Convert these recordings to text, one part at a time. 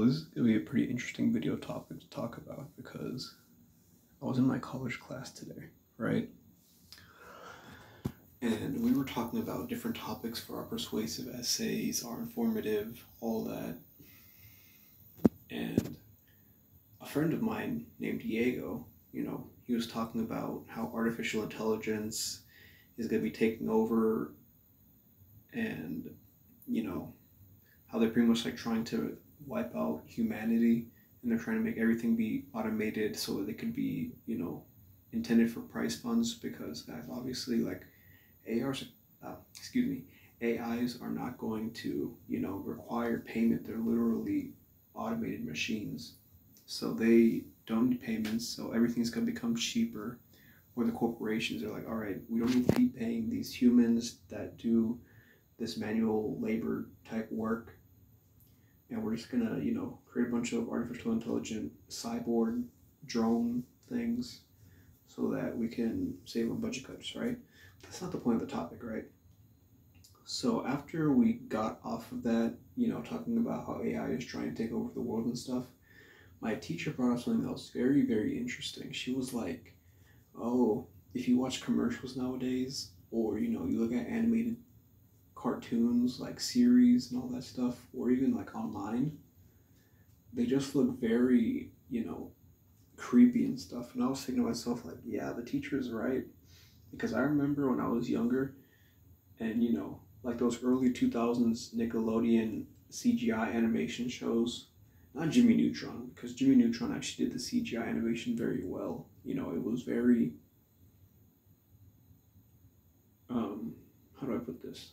this is going to be a pretty interesting video topic to talk about because I was in my college class today, right? And we were talking about different topics for our persuasive essays, our informative, all that. And a friend of mine named Diego, he was talking about how artificial intelligence is going to be taking over and, how they're pretty much like trying to wipe out humanity and they're trying to make everything be automated so that they could be, intended for price funds because guys, obviously like ARs, AIs are not going to, require payment. They're literally automated machines. So they don't need payments, so everything's going to become cheaper. Where the corporations are like, all right, we don't need to keep paying these humans that do this manual labor type work. And we're just going to, create a bunch of artificial intelligent cyborg drone things so that we can save on budget cuts, right? That's not the point of the topic, right? So after we got off of that, talking about how AI is trying to take over the world and stuff, my teacher brought up something that was very, very interesting. She was like, oh, if you watch commercials nowadays, or, you look at animated cartoons, like series and all that stuff, or even like online, they just look very, creepy and stuff. And I was thinking to myself, like, yeah, the teacher is right. Because I remember when I was younger, and, like those early 2000s Nickelodeon CGI animation shows, not Jimmy Neutron, because Jimmy Neutron actually did the CGI animation very well. It was very, how do I put this?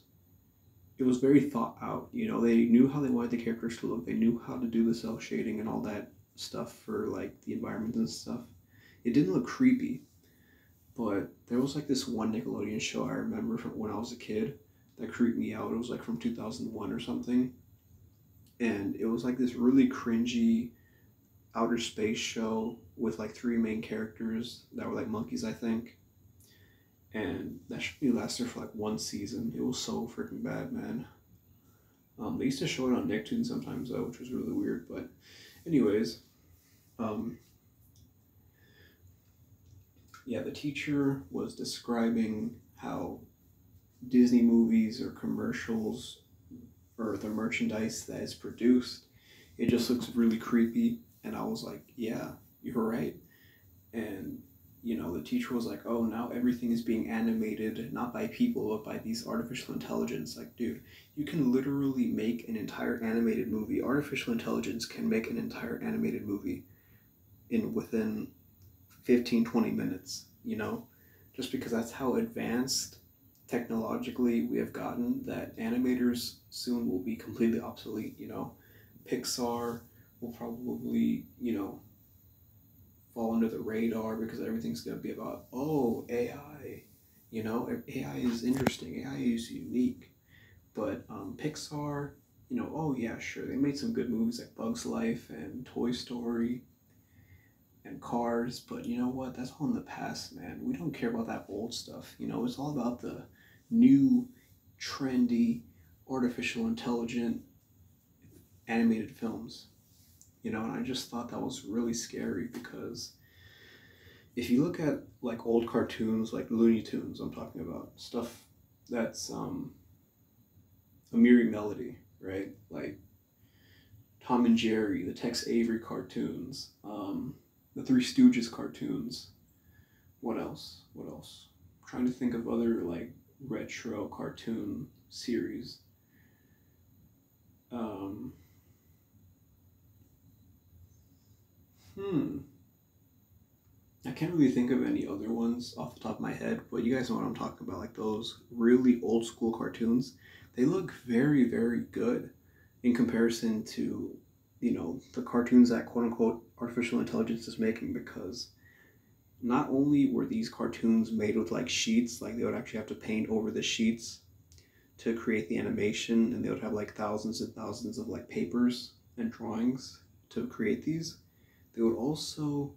It was very thought out. They knew how they wanted the characters to look. They knew how to do the cell shading and all that stuff for like the environment and stuff. It didn't look creepy, but there was like this one Nickelodeon show I remember from when I was a kid that creeped me out. It was like from 2001 or something. And it was like this really cringy outer space show with like three main characters that were like monkeys, I think. And that should be lasted for like one season. It was so freaking bad, man. They used to show it on Nicktoons sometimes though, which was really weird. But anyways, yeah, the teacher was describing how Disney movies or commercials or the merchandise that is produced, it just looks really creepy. And I was like, yeah, you're right. And the teacher was like, oh, now everything is being animated, not by people, but by these artificial intelligence. Like, dude, you can literally make an entire animated movie. Artificial intelligence can make an entire animated movie within 15, 20 minutes, just because that's how advanced technologically we have gotten that animators soon will be completely obsolete. Pixar will probably, fall under the radar because everything's going to be about, oh, AI. AI is interesting. AI is unique. But Pixar, oh yeah, sure. They made some good movies like Bugs Life and Toy Story and Cars. But you know what? That's all in the past, man. We don't care about that old stuff. It's all about the new, trendy, artificial intelligent animated films. And I just thought that was really scary because if you look at like old cartoons, like Looney Tunes, I'm talking about stuff that's a Merry Melody, right? Like Tom and Jerry, the Tex Avery cartoons, the Three Stooges cartoons. What else? I'm trying to think of other like retro cartoon series. I can't really think of any other ones off the top of my head, but you guys know what I'm talking about. Like those really old school cartoons, they look very, very good in comparison to, the cartoons that quote unquote artificial intelligence is making, because not only were these cartoons made with like sheets, like they would actually have to paint over the sheets to create the animation, and they would have like thousands and thousands of like papers and drawings to create these. They would also,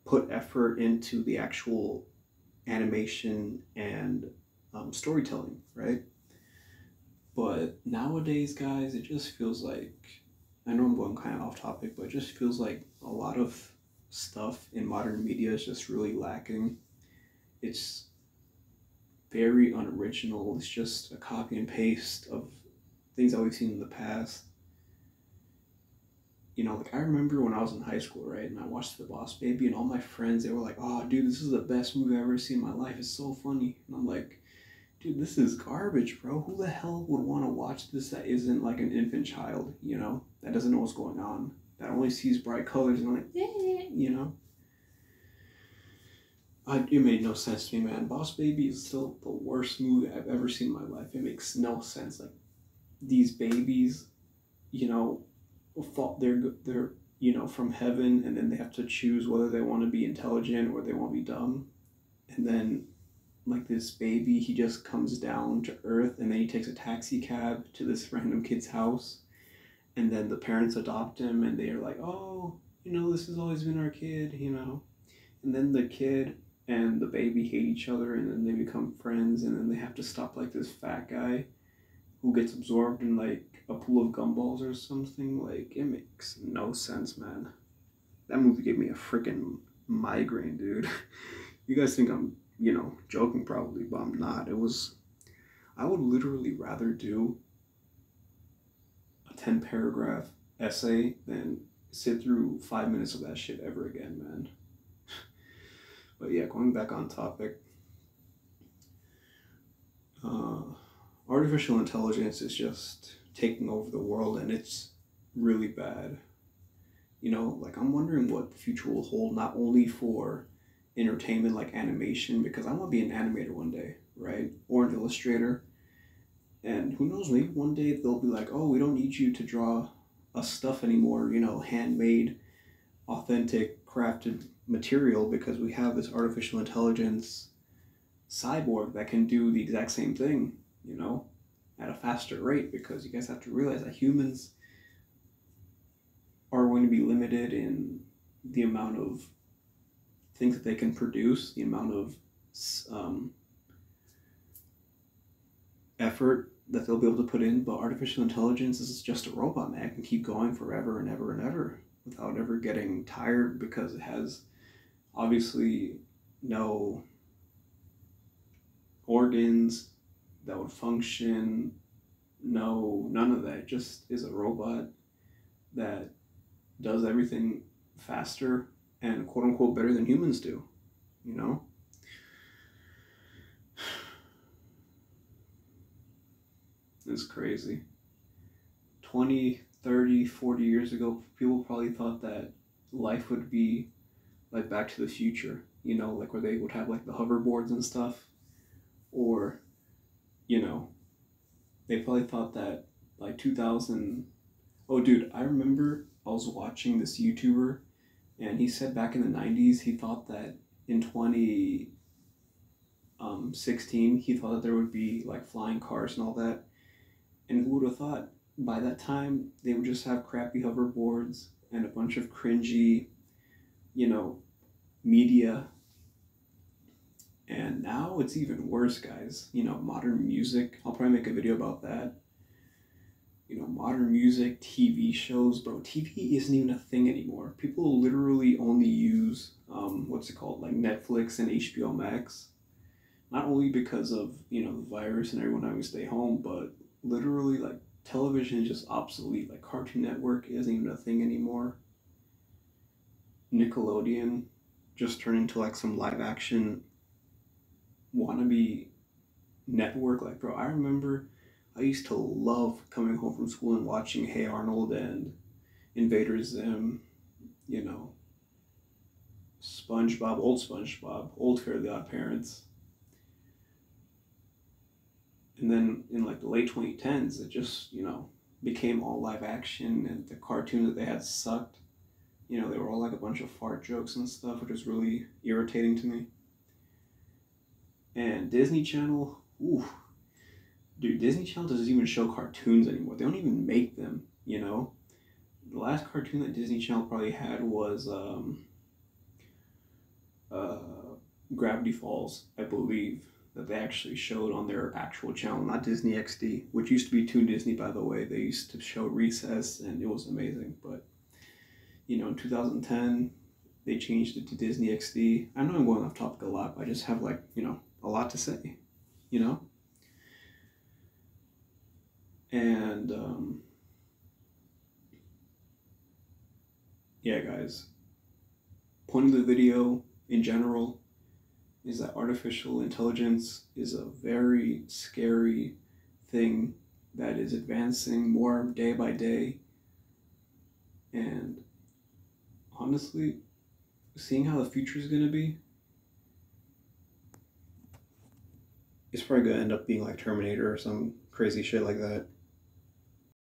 put effort into the actual animation and storytelling, right? But nowadays, guys, it just feels like, I know I'm going kind of off topic, but it just feels like a lot of stuff in modern media is just really lacking. It's very unoriginal. It's just a copy and paste of things that we've seen in the past. Like I remember when I was in high school, right, and I watched The Boss Baby, and all my friends, they were like, "Oh, dude, this is the best movie I've ever seen in my life. It's so funny." And I'm like, "Dude, this is garbage, bro. Who the hell would want to watch this that isn't like an infant child, that doesn't know what's going on, that only sees bright colors and like, it made no sense to me, man. Boss Baby is still the worst movie I've ever seen in my life. It makes no sense. Like these babies, you know, they're from heaven, and then they have to choose whether they want to be intelligent or they want to be dumb, and then like this baby, he just comes down to earth, and then he takes a taxi cab to this random kid's house, and then the parents adopt him, and they are like, "Oh, this has always been our kid." And then the kid and the baby hate each other, and then they become friends, and then they have to stop like this fat guy who gets absorbed in like a pool of gumballs or something. Like, it makes no sense, man. That movie gave me a freaking migraine, dude. You guys think I'm, joking probably, but I'm not. I would literally rather do a 10 paragraph essay than sit through 5 minutes of that shit ever again, man. But yeah, going back on topic, artificial intelligence is just taking over the world, and it's really bad. Like I'm wondering what the future will hold, not only for entertainment like animation, because I want to be an animator one day, right? Or an illustrator. And who knows, maybe one day they'll be like, "Oh, we don't need you to draw us stuff anymore, handmade, authentic, crafted material, because we have this artificial intelligence cyborg that can do the exact same thing, at a faster rate." Because you guys have to realize that humans are going to be limited in the amount of things that they can produce, the amount of effort that they'll be able to put in. But artificial intelligence is just a robot, man. It can keep going forever and ever and ever without ever getting tired, because it has obviously no organs that would function, none of that. It just is a robot that does everything faster and quote unquote better than humans do, It's crazy. 20, 30, 40 years ago, people probably thought that life would be like Back to the Future, like where they would have like the hoverboards and stuff. Or, they probably thought that like 2000. Oh, dude, I remember I was watching this YouTuber, and he said back in the 90s, he thought that in 2016, he thought that there would be like flying cars and all that. And who would have thought by that time they would just have crappy hoverboards and a bunch of cringy, media. And now it's even worse, guys. Modern music. I'll probably make a video about that. Modern music, TV shows, bro. TV isn't even a thing anymore. People literally only use, what's it called, like Netflix and HBO Max. Not only because of, the virus and everyone having to stay home, but literally, like, television is just obsolete. Like, Cartoon Network isn't even a thing anymore. Nickelodeon just turned into, like, some live action wannabe network. Like, bro, I remember I used to love coming home from school and watching Hey Arnold and Invader Zim, SpongeBob, old Fairly Odd Parents. And then in like the late 2010s, it just, became all live action, and the cartoons that they had sucked. They were all like a bunch of fart jokes and stuff, which was really irritating to me. And Disney Channel, ooh, dude, Disney Channel doesn't even show cartoons anymore. They don't even make them, The last cartoon that Disney Channel probably had was Gravity Falls, I believe. that they actually showed on their actual channel, not Disney XD, which used to be Toon Disney, by the way. They used to show Recess, and it was amazing. But, you know, in 2010, they changed it to Disney XD. I know I'm going off topic a lot, but I just have, like, you know, a lot to say, you know? And, yeah, guys. Point of the video, in general, is that artificial intelligence is a very scary thing that is advancing more day by day. And honestly, seeing how the future is going to be, it's probably going to end up being like Terminator or some crazy shit like that.